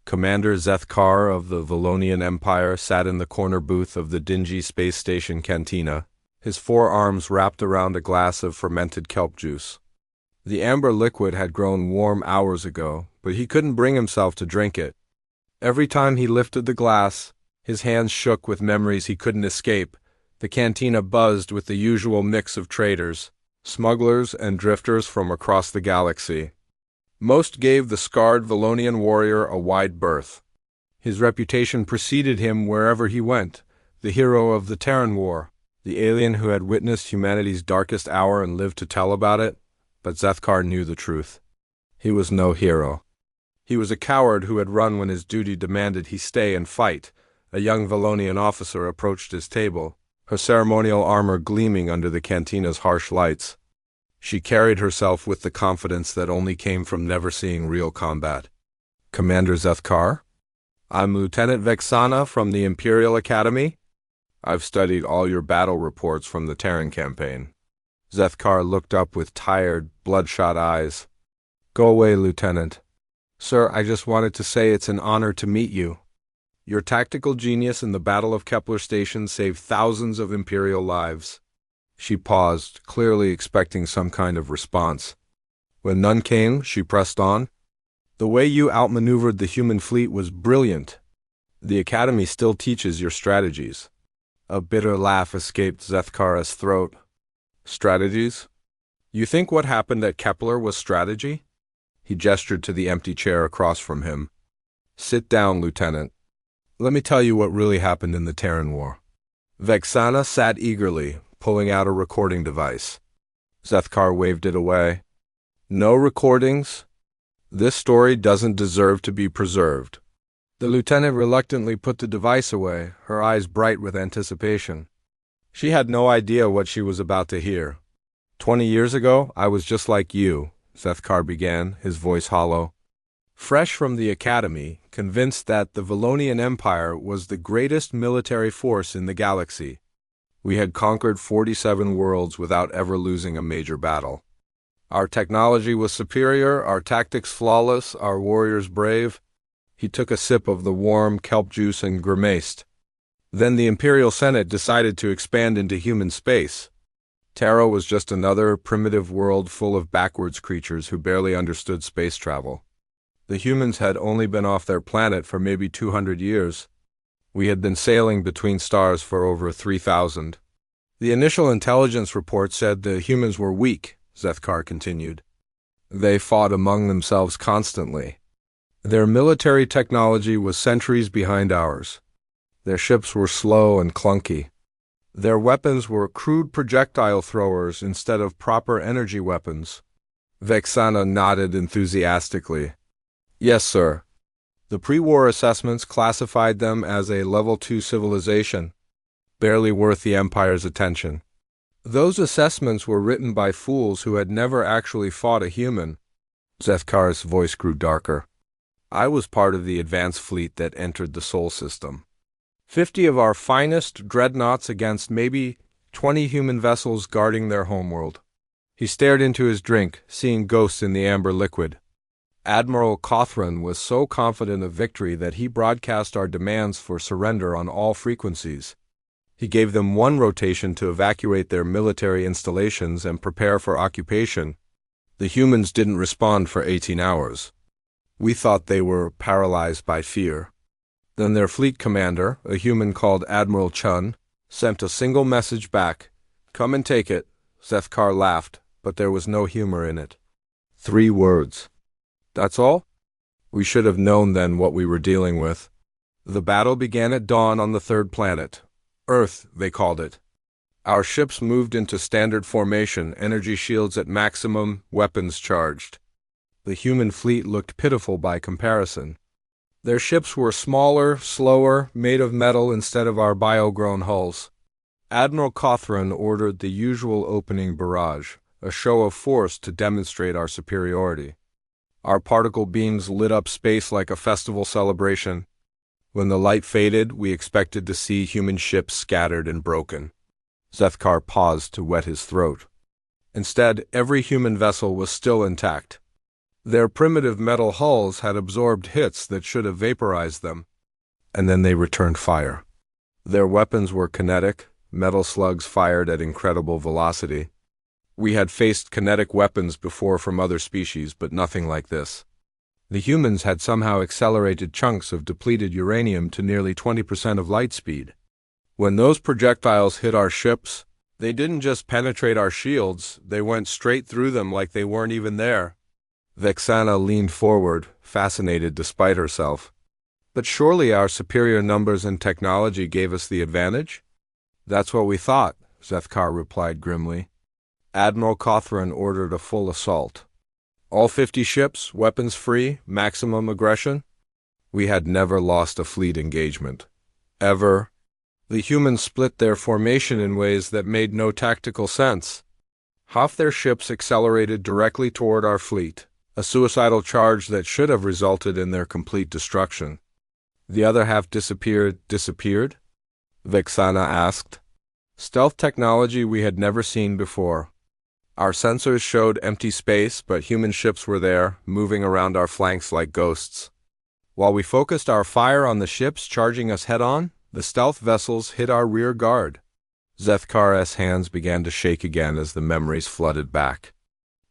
Commander Zethkar of the Valonian Empire sat in the corner booth of the dingy space station cantina, his forearms wrapped around a glass of fermented kelp juice. The amber liquid had grown warm hours ago, but he couldn't bring himself to drink it. Every time he lifted the glass, his hands shook with memories he couldn't escape. The cantina buzzed with the usual mix of traders, smugglers, and drifters from across the galaxy. Most gave the scarred Valonian warrior a wide berth. His reputation preceded him wherever he went, the hero of the Terran War, the alien who had witnessed humanity's darkest hour and lived to tell about it. But Zethkar knew the truth. He was no hero. He was a coward who had run when his duty demanded he stay and fight. A young Valonian officer approached his table, her ceremonial armor gleaming under the cantina's harsh lights. She carried herself with the confidence that only came from never seeing real combat. "Commander Zethkar? I'm Lieutenant Vexana from the Imperial Academy. I've studied all your battle reports from the Terran campaign." Zethkar looked up with tired, bloodshot eyes. "Go away, Lieutenant. Sir, I just wanted to say it's an honor to meet you. Your tactical genius in the Battle of Kepler Station saved thousands of Imperial lives." She paused, clearly expecting some kind of response. When none came, she pressed on. "The way you outmaneuvered the human fleet was brilliant. The Academy still teaches your strategies." A bitter laugh escaped Zethkar's throat. "Strategies? You think what happened at Kepler was strategy?" He gestured to the empty chair across from him. "Sit down, Lieutenant. Let me tell you what really happened in the Terran War." Vexana sat eagerly, pulling out a recording device. Zethkar waved it away. "No recordings. This story doesn't deserve to be preserved." The lieutenant reluctantly put the device away, her eyes bright with anticipation. She had no idea what she was about to hear. 20 years ago, I was just like you," Zethkar began, his voice hollow. "Fresh from the academy, convinced that the Valonian Empire was the greatest military force in the galaxy. We had conquered 47 worlds without ever losing a major battle. Our technology was superior, our tactics flawless, our warriors brave." He took a sip of the warm kelp juice and grimaced. "Then the Imperial Senate decided to expand into human space. Terra was just another primitive world full of backwards creatures who barely understood space travel. The humans had only been off their planet for maybe 200 years. We had been sailing between stars for over 3,000. The initial intelligence report said the humans were weak," Zethkar continued. "They fought among themselves constantly. Their military technology was centuries behind ours. Their ships were slow and clunky. Their weapons were crude projectile throwers instead of proper energy weapons." Vexana nodded enthusiastically. "Yes, sir. The pre-war assessments classified them as a Level 2 civilization, barely worth the Empire's attention. Those assessments were written by fools who had never actually fought a human." Zethkar's voice grew darker. "I was part of the advanced fleet that entered the Sol system. 50 of our finest dreadnoughts against maybe 20 human vessels guarding their homeworld." He stared into his drink, seeing ghosts in the amber liquid. "Admiral Cothran was so confident of victory that he broadcast our demands for surrender on all frequencies. He gave them one rotation to evacuate their military installations and prepare for occupation. The humans didn't respond for 18 hours. We thought they were paralyzed by fear. Then their fleet commander, a human called Admiral Chun, sent a single message back. 'Come and take it.'" Zethkar laughed, but there was no humor in it. 3 words. "That's all? We should have known then what we were dealing with." "The battle began at dawn on the 3rd planet. Earth, they called it. Our ships moved into standard formation, energy shields at maximum, weapons charged. The human fleet looked pitiful by comparison. Their ships were smaller, slower, made of metal instead of our bio-grown hulls. Admiral Cothran ordered the usual opening barrage, a show of force to demonstrate our superiority. Our particle beams lit up space like a festival celebration. When the light faded, we expected to see human ships scattered and broken." Zethkar paused to wet his throat. Instead, every human vessel was still intact. Their primitive metal hulls had absorbed hits that should have vaporized them, and then they returned fire. Their weapons were kinetic, metal slugs fired at incredible velocity. We had faced kinetic weapons before from other species, but nothing like this. The humans had somehow accelerated chunks of depleted uranium to nearly 20% of light speed. When those projectiles hit our ships, they didn't just penetrate our shields, they went straight through them like they weren't even there. Vexana leaned forward, fascinated despite herself. But surely our superior numbers and technology gave us the advantage? That's what we thought, Zethkar replied grimly. Admiral Cothran ordered a full assault. All 50 ships, weapons free, maximum aggression? We had never lost a fleet engagement. Ever. The humans split their formation in ways that made no tactical sense. Half their ships accelerated directly toward our fleet, a suicidal charge that should have resulted in their complete destruction. The other half disappeared? Vexana asked. Stealth technology we had never seen before. Our sensors showed empty space, but human ships were there, moving around our flanks like ghosts. While we focused our fire on the ships charging us head-on, the stealth vessels hit our rear guard. Zethkar's hands began to shake again as the memories flooded back.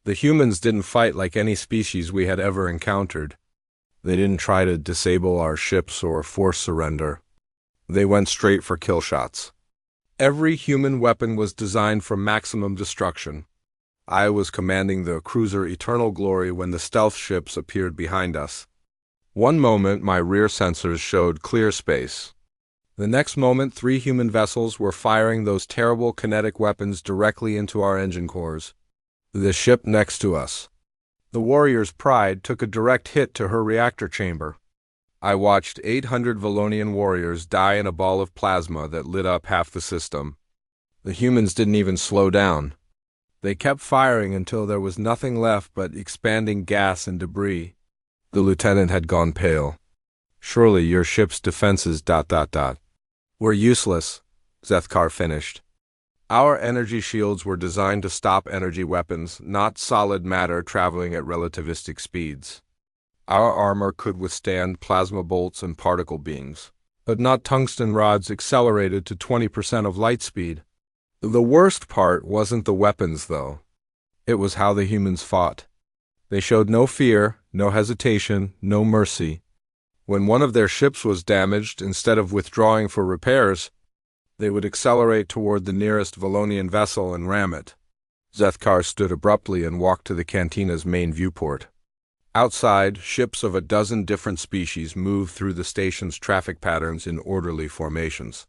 The humans didn't fight like any species we had ever encountered. They didn't try to disable our ships or force surrender. They went straight for kill shots. Every human weapon was designed for maximum destruction. I was commanding the cruiser Eternal Glory when the stealth ships appeared behind us. One moment, my rear sensors showed clear space. The next moment, 3 human vessels were firing those terrible kinetic weapons directly into our engine cores. The ship next to us, the Warrior's Pride, took a direct hit to her reactor chamber. I watched 800 Volonian warriors die in a ball of plasma that lit up half the system. The humans didn't even slow down. They kept firing until there was nothing left but expanding gas and debris. The lieutenant had gone pale. Surely your ship's defenses ... were useless, Zethkar finished. Our energy shields were designed to stop energy weapons, not solid matter traveling at relativistic speeds. Our armor could withstand plasma bolts and particle beams, but not tungsten rods accelerated to 20% of light speed. The worst part wasn't the weapons, though. It was how the humans fought. They showed no fear, no hesitation, no mercy. When one of their ships was damaged, instead of withdrawing for repairs, they would accelerate toward the nearest Volonian vessel and ram it. Zethkar stood abruptly and walked to the cantina's main viewport. Outside, ships of a dozen different species moved through the station's traffic patterns in orderly formations.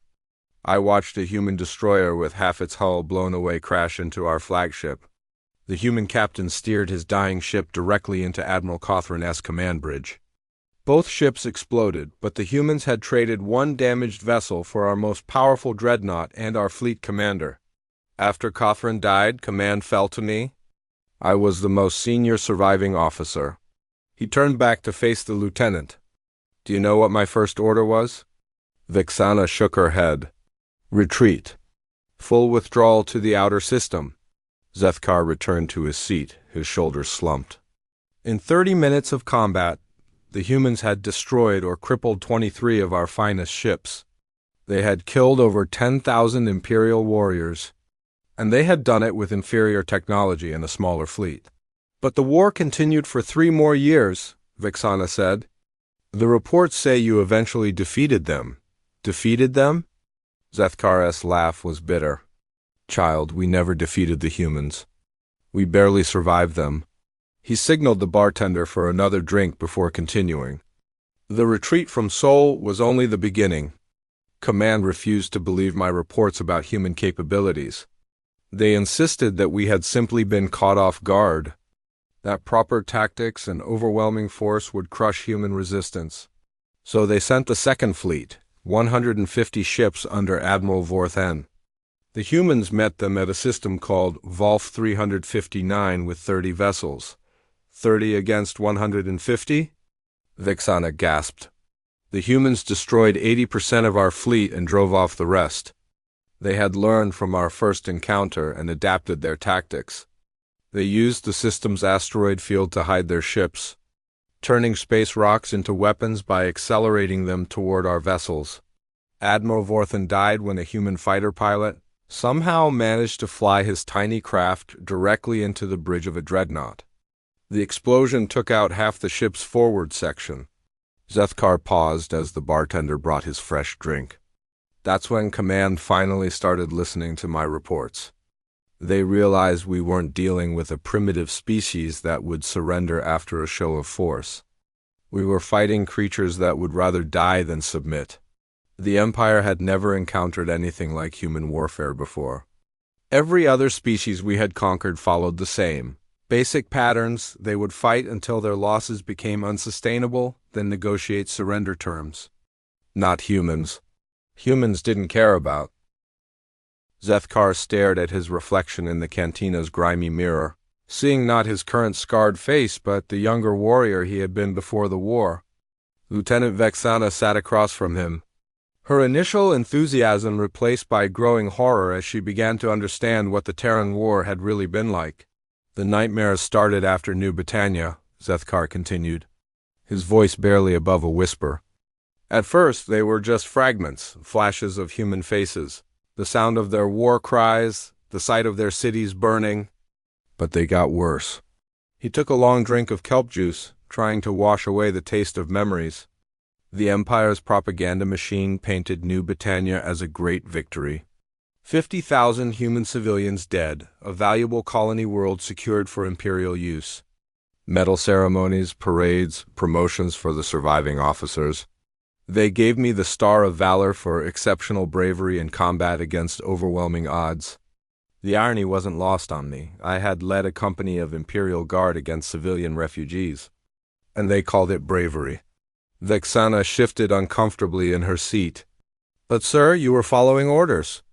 I watched a human destroyer with half its hull blown away crash into our flagship. The human captain steered his dying ship directly into Admiral Cothran's command bridge. Both ships exploded, but the humans had traded one damaged vessel for our most powerful dreadnought and our fleet commander. After Cothran died, command fell to me. I was the most senior surviving officer. He turned back to face the lieutenant. Do you know what my first order was? Vexana shook her head. Retreat. Full withdrawal to the outer system. Zethkar returned to his seat, his shoulders slumped. In 30 minutes of combat, the humans had destroyed or crippled 23 of our finest ships. They had killed over 10,000 Imperial warriors, and they had done it with inferior technology and a smaller fleet. But the war continued for 3 more years, Vexana said. The reports say you eventually defeated them. Defeated them? Zethkar's laugh was bitter. Child, we never defeated the humans. We barely survived them. He signaled the bartender for another drink before continuing. The retreat from Seoul was only the beginning. Command refused to believe my reports about human capabilities. They insisted that we had simply been caught off guard, that proper tactics and overwhelming force would crush human resistance. So they sent the second fleet, 150 ships under Admiral Vorthen. The humans met them at a system called Volf 359 with 30 vessels. 30 against 150? Vexana gasped. The humans destroyed 80% of our fleet and drove off the rest. They had learned from our first encounter and adapted their tactics. They used the system's asteroid field to hide their ships, turning space rocks into weapons by accelerating them toward our vessels. Admiral Vorthen died when a human fighter pilot somehow managed to fly his tiny craft directly into the bridge of a dreadnought. The explosion took out half the ship's forward section. Zethkar paused as the bartender brought his fresh drink. That's when Command finally started listening to my reports. They realized we weren't dealing with a primitive species that would surrender after a show of force. We were fighting creatures that would rather die than submit. The Empire had never encountered anything like human warfare before. Every other species we had conquered followed the same basic patterns. They would fight until their losses became unsustainable, then negotiate surrender terms. Not humans. Humans didn't care about. Zethkar stared at his reflection in the cantina's grimy mirror, seeing not his current scarred face but the younger warrior he had been before the war. Lieutenant Vexana sat across from him, her initial enthusiasm replaced by growing horror as she began to understand what the Terran War had really been like. The nightmares started after New Britannia, Zethkar continued, his voice barely above a whisper. At first, they were just fragments, flashes of human faces, the sound of their war cries, the sight of their cities burning. But they got worse. He took a long drink of kelp juice, trying to wash away the taste of memories. The Empire's propaganda machine painted New Britannia as a great victory. 50,000 human civilians dead, a valuable colony world secured for Imperial use. Medal ceremonies, parades, promotions for the surviving officers. They gave me the Star of Valor for exceptional bravery in combat against overwhelming odds. The irony wasn't lost on me. I had led a company of Imperial Guard against civilian refugees, and they called it bravery. Vexana shifted uncomfortably in her seat. But sir, you were following orders.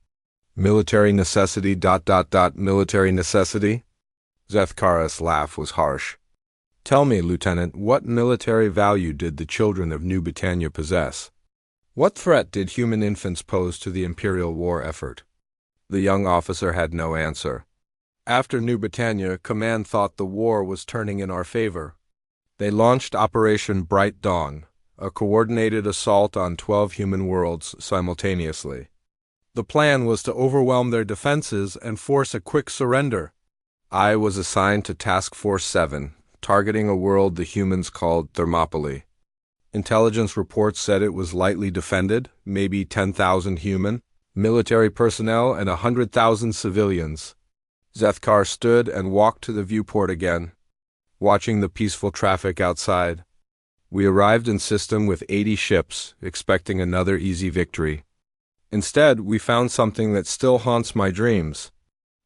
Military necessity ... military necessity? Zethkar's laugh was harsh. Tell me, Lieutenant, what military value did the children of New Britannia possess? What threat did human infants pose to the Imperial war effort? The young officer had no answer. After New Britannia, Command thought the war was turning in our favor. They launched Operation Bright Dawn, a coordinated assault on 12 human worlds simultaneously. The plan was to overwhelm their defenses and force a quick surrender. I was assigned to Task Force 7, targeting a world the humans called Thermopylae. Intelligence reports said it was lightly defended, maybe 10,000 human, military personnel, and 100,000 civilians. Zethkar stood and walked to the viewport again, watching the peaceful traffic outside. We arrived in system with 80 ships, expecting another easy victory. Instead, we found something that still haunts my dreams.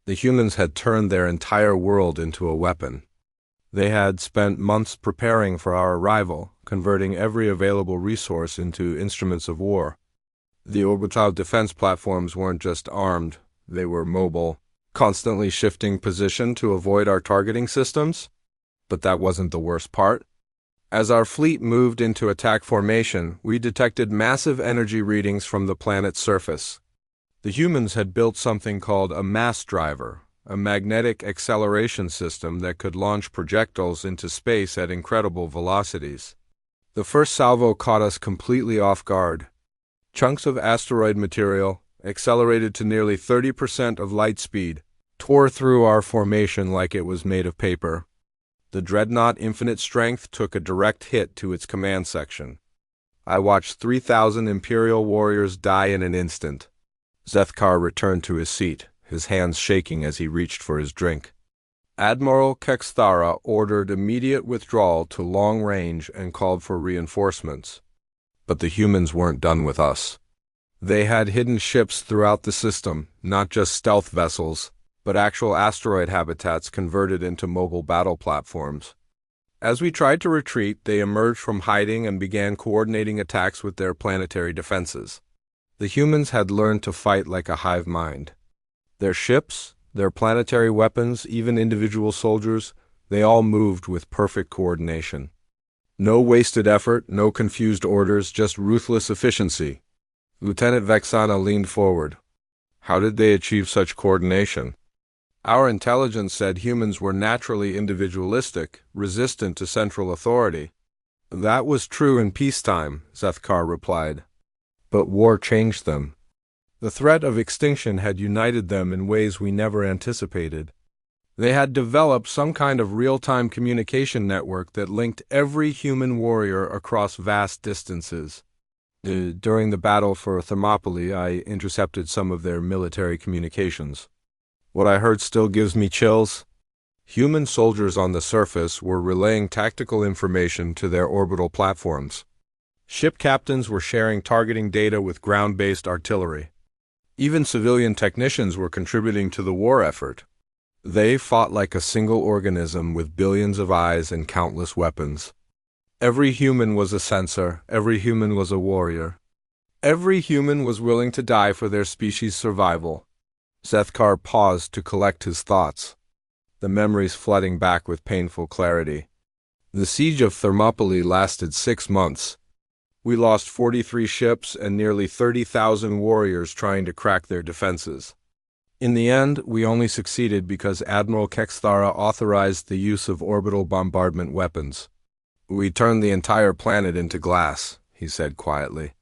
The humans had turned their entire world into a weapon. They had spent months preparing for our arrival, converting every available resource into instruments of war. The orbital defense platforms weren't just armed, they were mobile, constantly shifting position to avoid our targeting systems. But that wasn't the worst part. As our fleet moved into attack formation, we detected massive energy readings from the planet's surface. The humans had built something called a mass driver, a magnetic acceleration system that could launch projectiles into space at incredible velocities. The first salvo caught us completely off guard. Chunks of asteroid material, accelerated to nearly 30% of light speed, tore through our formation like it was made of paper. The dreadnought Infinite Strength took a direct hit to its command section. I watched 3,000 Imperial warriors die in an instant. Zethkar returned to his seat, his hands shaking as he reached for his drink. Admiral Kexthara ordered immediate withdrawal to long range and called for reinforcements. But the humans weren't done with us. They had hidden ships throughout the system, not just stealth vessels, but actual asteroid habitats converted into mobile battle platforms. As we tried to retreat, they emerged from hiding and began coordinating attacks with their planetary defenses. The humans had learned to fight like a hive mind. Their ships, their planetary weapons, even individual soldiers, they all moved with perfect coordination. No wasted effort, no confused orders, just ruthless efficiency. Lieutenant Vexana leaned forward. How did they achieve such coordination? Our intelligence said humans were naturally individualistic, resistant to central authority. That was true in peacetime, Zethkar replied. But war changed them. The threat of extinction had united them in ways we never anticipated. They had developed some kind of real-time communication network that linked every human warrior across vast distances. During the battle for Thermopylae, I intercepted some of their military communications. What I heard still gives me chills. Human soldiers on the surface were relaying tactical information to their orbital platforms. Ship captains were sharing targeting data with ground-based artillery. Even civilian technicians were contributing to the war effort. They fought like a single organism with billions of eyes and countless weapons. Every human was a sensor, every human was a warrior. Every human was willing to die for their species' survival. Zethkar paused to collect his thoughts, the memories flooding back with painful clarity. The siege of Thermopylae lasted 6 months. We lost 43 ships and nearly 30,000 warriors trying to crack their defenses. In the end, we only succeeded because Admiral Kexthara authorized the use of orbital bombardment weapons. We turned the entire planet into glass, he said quietly.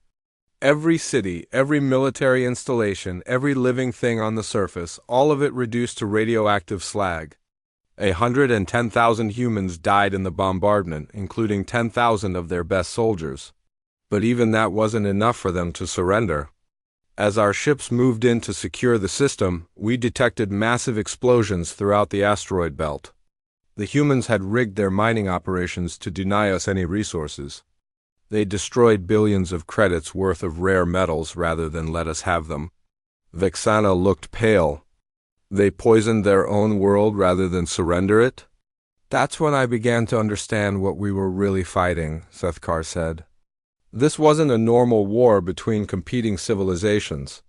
Every city, every military installation, every living thing on the surface, all of it reduced to radioactive slag. 110,000 humans died in the bombardment, including 10,000 of their best soldiers. But even that wasn't enough for them to surrender. As our ships moved in to secure the system, we detected massive explosions throughout the asteroid belt. The humans had rigged their mining operations to deny us any resources. They destroyed billions of credits worth of rare metals rather than let us have them. Vexana looked pale. They poisoned their own world rather than surrender it? That's when I began to understand what we were really fighting, Zethkar said. This wasn't a normal war between competing civilizations.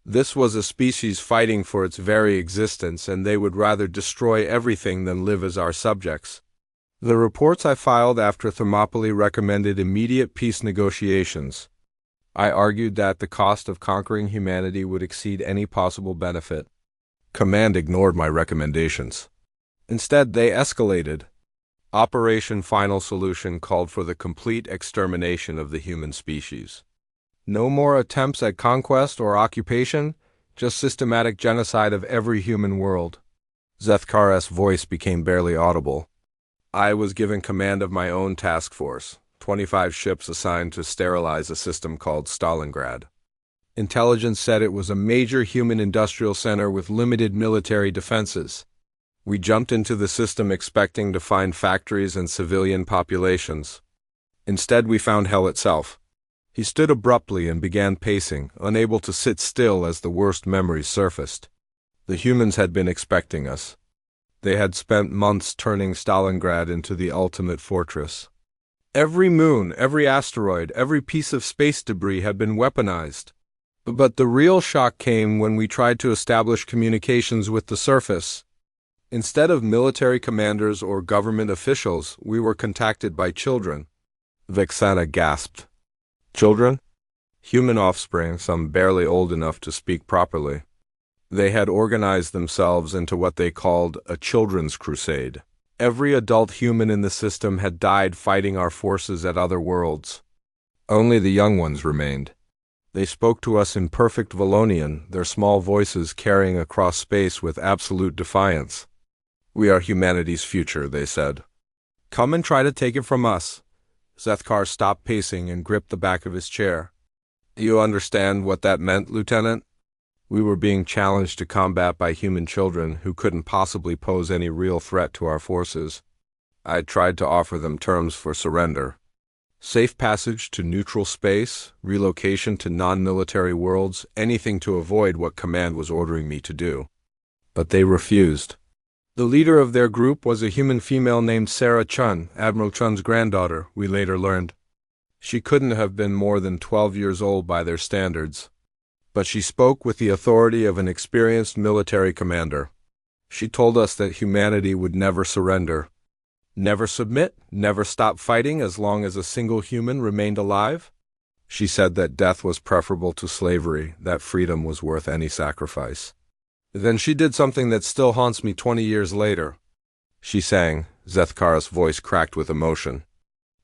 This was a species fighting for its very existence, and they would rather destroy everything than live as our subjects. The reports I filed after Thermopylae recommended immediate peace negotiations. I argued that the cost of conquering humanity would exceed any possible benefit. Command ignored my recommendations. Instead, they escalated. Operation Final Solution called for the complete extermination of the human species. No more attempts at conquest or occupation, just systematic genocide of every human world. Zethkar's voice became barely audible. I was given command of my own task force, 25 ships assigned to sterilize a system called Stalingrad. Intelligence said it was a major human industrial center with limited military defenses. We jumped into the system expecting to find factories and civilian populations. Instead, we found hell itself. He stood abruptly and began pacing, unable to sit still as the worst memories surfaced. The humans had been expecting us. They had spent months turning Stalingrad into the ultimate fortress. Every moon, every asteroid, every piece of space debris had been weaponized. But the real shock came when we tried to establish communications with the surface. Instead of military commanders or government officials, we were contacted by children. Vexana gasped. Children? Human offspring, some barely old enough to speak properly. They had organized themselves into what they called a children's crusade. Every adult human in the system had died fighting our forces at other worlds. Only the young ones remained. They spoke to us in perfect Valonian, their small voices carrying across space with absolute defiance. We are humanity's future, they said. Come and try to take it from us. Zethkar stopped pacing and gripped the back of his chair. You understand what that meant, Lieutenant? We were being challenged to combat by human children who couldn't possibly pose any real threat to our forces. I tried to offer them terms for surrender. Safe passage to neutral space, relocation to non-military worlds, anything to avoid what Command was ordering me to do. But they refused. The leader of their group was a human female named Sarah Chun, Admiral Chun's granddaughter, we later learned. She couldn't have been more than 12 years old by their standards. But she spoke with the authority of an experienced military commander. She told us that humanity would never surrender. Never submit, never stop fighting as long as a single human remained alive. She said that death was preferable to slavery, that freedom was worth any sacrifice. Then she did something that still haunts me 20 years later. She sang. Zethkar's voice cracked with emotion.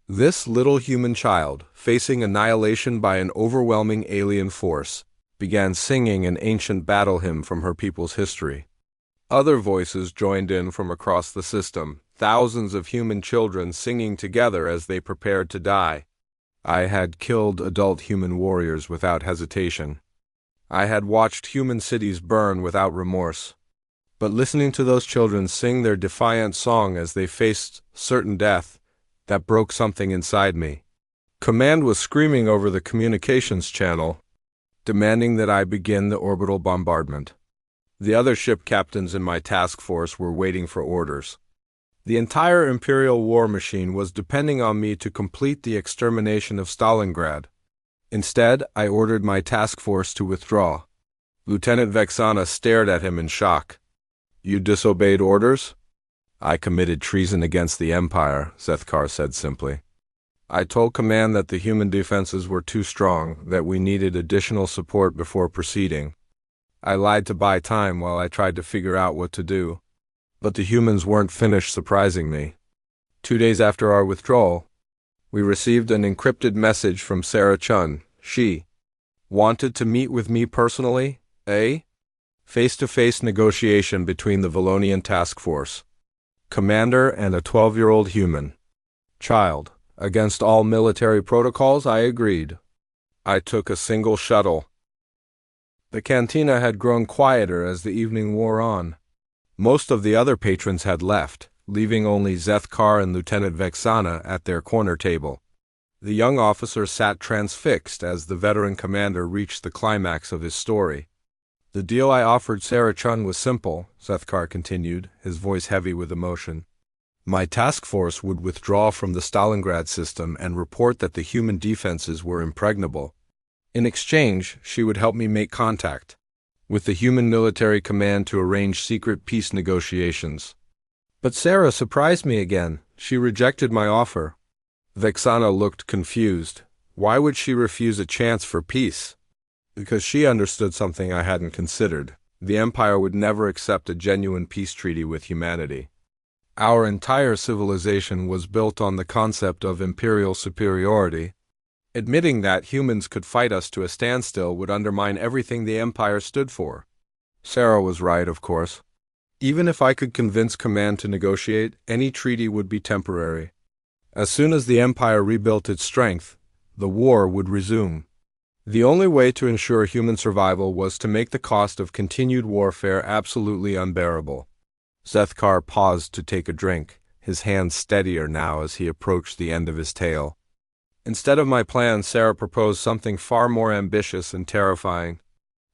This little human child, facing annihilation by an overwhelming alien force, began singing an ancient battle hymn from her people's history. Other voices joined in from across the system, thousands of human children singing together as they prepared to die. I had killed adult human warriors without hesitation. I had watched human cities burn without remorse. But listening to those children sing their defiant song as they faced certain death, that broke something inside me. Command was screaming over the communications channel, demanding that I begin the orbital bombardment. The other ship captains in my task force were waiting for orders. The entire Imperial war machine was depending on me to complete the extermination of Stalingrad. Instead, I ordered my task force to withdraw. Lieutenant Vexana stared at him in shock. You disobeyed orders? I committed treason against the Empire, Zethkar said simply. I told Command that the human defenses were too strong, that we needed additional support before proceeding. I lied to buy time while I tried to figure out what to do. But the humans weren't finished surprising me. 2 days after our withdrawal, we received an encrypted message from Sarah Chun. She wanted to meet with me personally, face-to-face negotiation between the Valonian task force, commander and a 12-year-old human child. Against all military protocols, I agreed. I took a single shuttle. The cantina had grown quieter as the evening wore on. Most of the other patrons had left, leaving only Zethkar and Lieutenant Vexana at their corner table. The young officer sat transfixed as the veteran commander reached the climax of his story. The deal I offered Sarah Chun was simple, Zethkar continued, his voice heavy with emotion. My task force would withdraw from the Stalingrad system and report that the human defenses were impregnable. In exchange, she would help me make contact with the human military command to arrange secret peace negotiations. But Sarah surprised me again. She rejected my offer. Vexana looked confused. Why would she refuse a chance for peace? Because she understood something I hadn't considered. The Empire would never accept a genuine peace treaty with humanity. Our entire civilization was built on the concept of imperial superiority. Admitting that humans could fight us to a standstill would undermine everything the Empire stood for. Sarah was right, of course. Even if I could convince Command to negotiate, any treaty would be temporary. As soon as the Empire rebuilt its strength, the war would resume. The only way to ensure human survival was to make the cost of continued warfare absolutely unbearable. Zethkar paused to take a drink, his hand steadier now as he approached the end of his tale. Instead of my plan, Sarah proposed something far more ambitious and terrifying.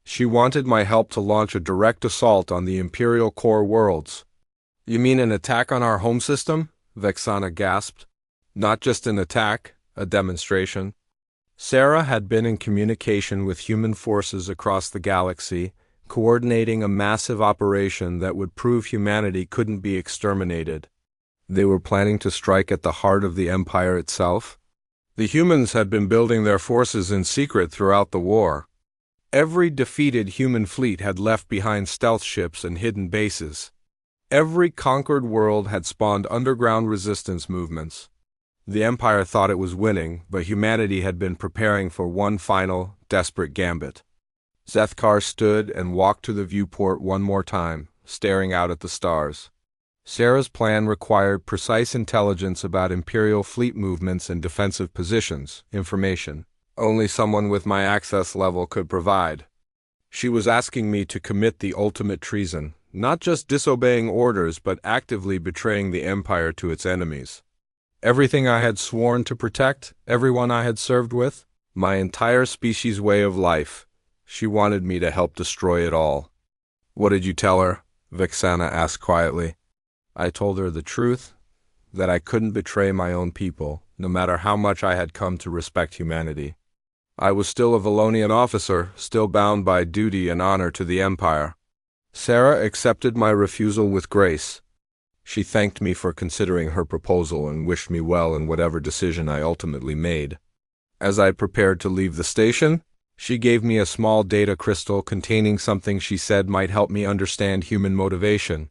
She wanted my help to launch a direct assault on the Imperial core worlds. You mean an attack on our home system? Vexana gasped. Not just an attack, a demonstration. Sarah had been in communication with human forces across the galaxy, coordinating a massive operation that would prove humanity couldn't be exterminated. They were planning to strike at the heart of the Empire itself. The humans had been building their forces in secret throughout the war. Every defeated human fleet had left behind stealth ships and hidden bases. Every conquered world had spawned underground resistance movements. The Empire thought it was winning, but humanity had been preparing for one final, desperate gambit. Zethkar stood and walked to the viewport one more time, staring out at the stars. Sarah's plan required precise intelligence about Imperial fleet movements and defensive positions, information only someone with my access level could provide. She was asking me to commit the ultimate treason, not just disobeying orders but actively betraying the Empire to its enemies. Everything I had sworn to protect, everyone I had served with, my entire species' way of life. She wanted me to help destroy it all. What did you tell her? Vexana asked quietly. I told her the truth, that I couldn't betray my own people, no matter how much I had come to respect humanity. I was still a Valonian officer, still bound by duty and honor to the Empire. Sarah accepted my refusal with grace. She thanked me for considering her proposal and wished me well in whatever decision I ultimately made. As I prepared to leave the station, She gave me a small data crystal containing something she said might help me understand human motivation.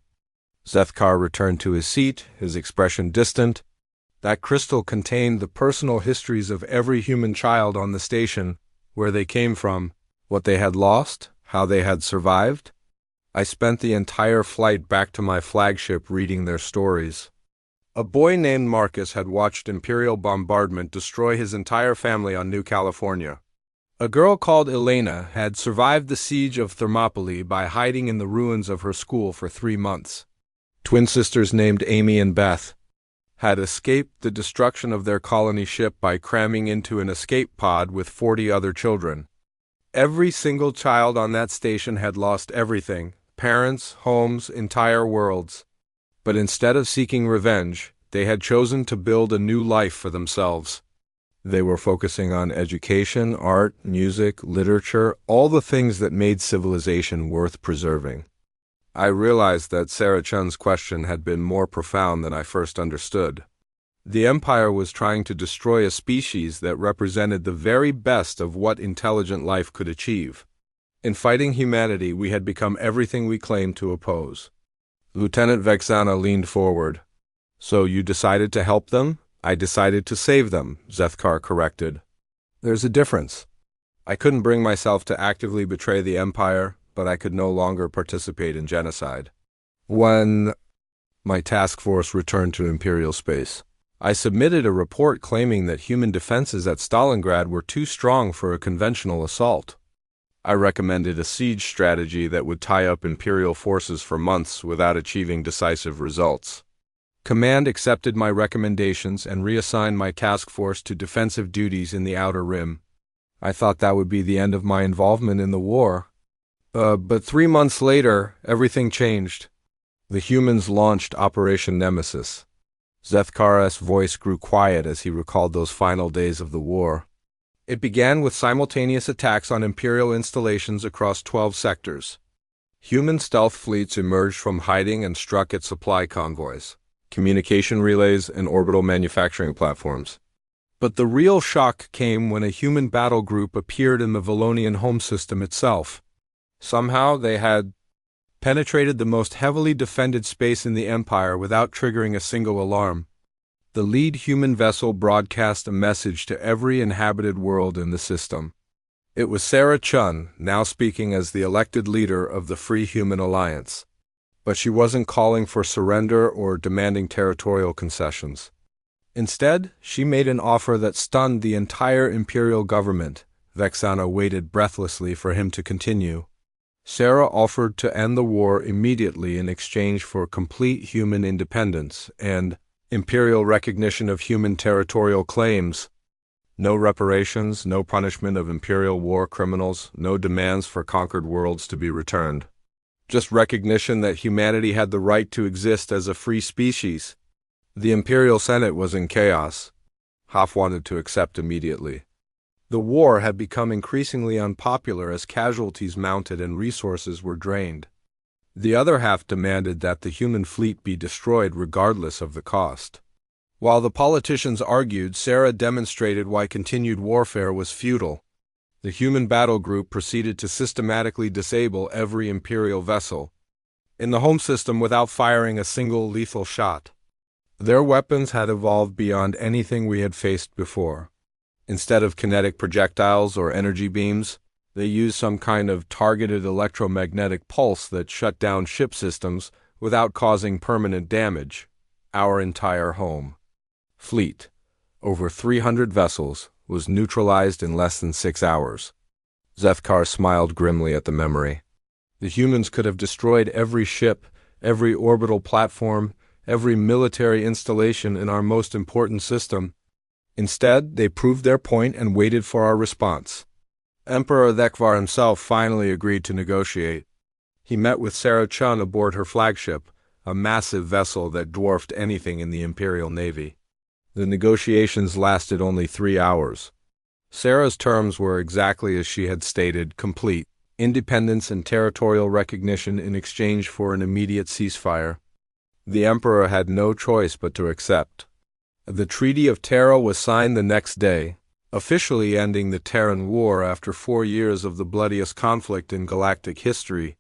Zethkar returned to his seat, his expression distant. That crystal contained the personal histories of every human child on the station, where they came from, what they had lost, how they had survived. I spent the entire flight back to my flagship reading their stories. A boy named Marcus had watched Imperial bombardment destroy his entire family on New California. A girl called Elena had survived the siege of Thermopylae by hiding in the ruins of her school for 3 months. Twin sisters named Amy and Beth had escaped the destruction of their colony ship by cramming into an escape pod with 40 other children. Every single child on that station had lost everything: parents, homes, entire worlds. But instead of seeking revenge, they had chosen to build a new life for themselves. They were focusing on education, art, music, literature, all the things that made civilization worth preserving. I realized that Sarah Chun's question had been more profound than I first understood. The Empire was trying to destroy a species that represented the very best of what intelligent life could achieve. In fighting humanity, we had become everything we claimed to oppose. Lieutenant Vexana leaned forward. "So you decided to help them?" "I decided to save them," Zethkar corrected. "There's a difference. I couldn't bring myself to actively betray the Empire, but I could no longer participate in genocide. When my task force returned to Imperial space, I submitted a report claiming that human defenses at Stalingrad were too strong for a conventional assault. I recommended a siege strategy that would tie up Imperial forces for months without achieving decisive results. Command accepted my recommendations and reassigned my task force to defensive duties in the Outer Rim. I thought that would be the end of my involvement in the war. But 3 months later, everything changed. The humans launched Operation Nemesis. Zethkar's voice grew quiet as he recalled those final days of the war. It began with simultaneous attacks on Imperial installations across 12 sectors. Human stealth fleets emerged from hiding and struck at supply convoys, communication relays, and orbital manufacturing platforms. But the real shock came when a human battle group appeared in the Valonian home system itself. Somehow they had penetrated the most heavily defended space in the Empire without triggering a single alarm. The lead human vessel broadcast a message to every inhabited world in the system. It was Sarah Chun, now speaking as the elected leader of the Free Human Alliance. But she wasn't calling for surrender or demanding territorial concessions. Instead, she made an offer that stunned the entire Imperial government. Vexana waited breathlessly for him to continue. Sarah offered to end the war immediately in exchange for complete human independence and Imperial recognition of human territorial claims. No reparations, no punishment of Imperial war criminals, no demands for conquered worlds to be returned. Just recognition that humanity had the right to exist as a free species. The Imperial Senate was in chaos. Hoff wanted to accept immediately. The war had become increasingly unpopular as casualties mounted and resources were drained. The other half demanded that the human fleet be destroyed regardless of the cost. While the politicians argued, Sarah demonstrated why continued warfare was futile. The human battle group proceeded to systematically disable every Imperial vessel in the home system without firing a single lethal shot. Their weapons had evolved beyond anything we had faced before. Instead of kinetic projectiles or energy beams, they used some kind of targeted electromagnetic pulse that shut down ship systems without causing permanent damage. Our entire home fleet, over 300 vessels, was neutralized in less than 6 hours. Zethkar smiled grimly at the memory. The humans could have destroyed every ship, every orbital platform, every military installation in our most important system. Instead, they proved their point and waited for our response. Emperor Thekvar himself finally agreed to negotiate. He met with Sarah Chun aboard her flagship, a massive vessel that dwarfed anything in the Imperial Navy. The negotiations lasted only 3 hours. Sarah's terms were exactly as she had stated: complete independence and territorial recognition in exchange for an immediate ceasefire. The Emperor had no choice but to accept. The Treaty of Terra was signed the next day. officially ending the Terran War after 4 years of the bloodiest conflict in galactic history.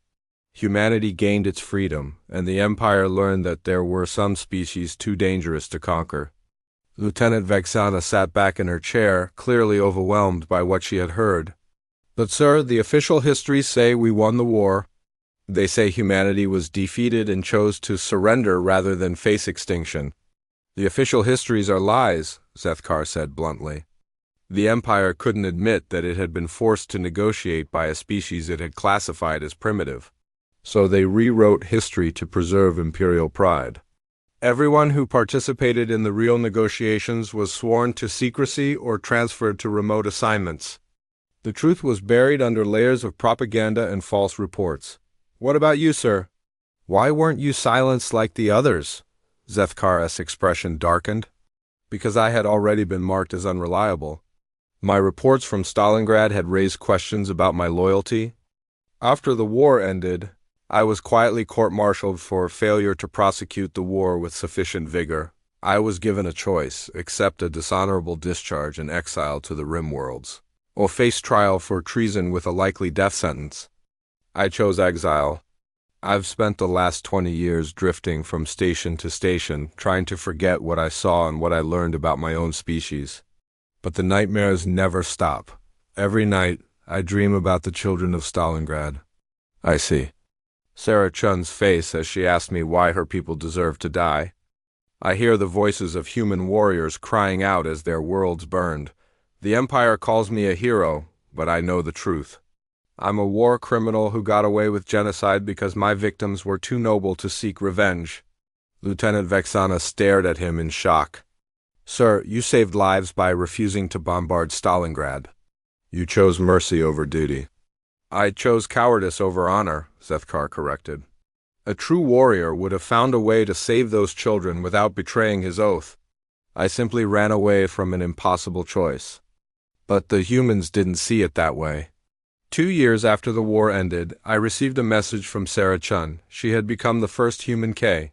Humanity gained its freedom, and the Empire learned that there were some species too dangerous to conquer. Lieutenant Vexana sat back in her chair, clearly overwhelmed by what she had heard. "But sir, the official histories say we won the war. They say humanity was defeated and chose to surrender rather than face extinction." "The official histories are lies," Zethkar said bluntly. The Empire couldn't admit that it had been forced to negotiate by a species it had classified as primitive. So they rewrote history to preserve imperial pride. Everyone who participated in the real negotiations was sworn to secrecy or transferred to remote assignments. The truth was buried under layers of propaganda and false reports. "What about you, sir? Why weren't you silenced like the others?" Zethkar's expression darkened. "Because I had already been marked as unreliable. My reports from Stalingrad had raised questions about my loyalty. After the war ended, I was quietly court-martialed for failure to prosecute the war with sufficient vigor. I was given a choice: accept a dishonorable discharge and exile to the Rim worlds, or face trial for treason with a likely death sentence. I chose exile. I've spent the last 20 years drifting from station to station, trying to forget what I saw and what I learned about my own species. But the nightmares never stop. Every night, I dream about the children of Stalingrad." "I see." Sarah Chun's face as she asked me why her people deserved to die. "I hear the voices of human warriors crying out as their worlds burned. The Empire calls me a hero, but I know the truth. I'm a war criminal who got away with genocide because my victims were too noble to seek revenge." Lieutenant Vexana stared at him in shock. "Sir, you saved lives by refusing to bombard Stalingrad. You chose mercy over duty." "I chose cowardice over honor," Zethkar corrected. "A true warrior would have found a way to save those children without betraying his oath. I simply ran away from an impossible choice. But the humans didn't see it that way." 2 years after the war ended, I received a message from Sarah Chun. She had become the first human K.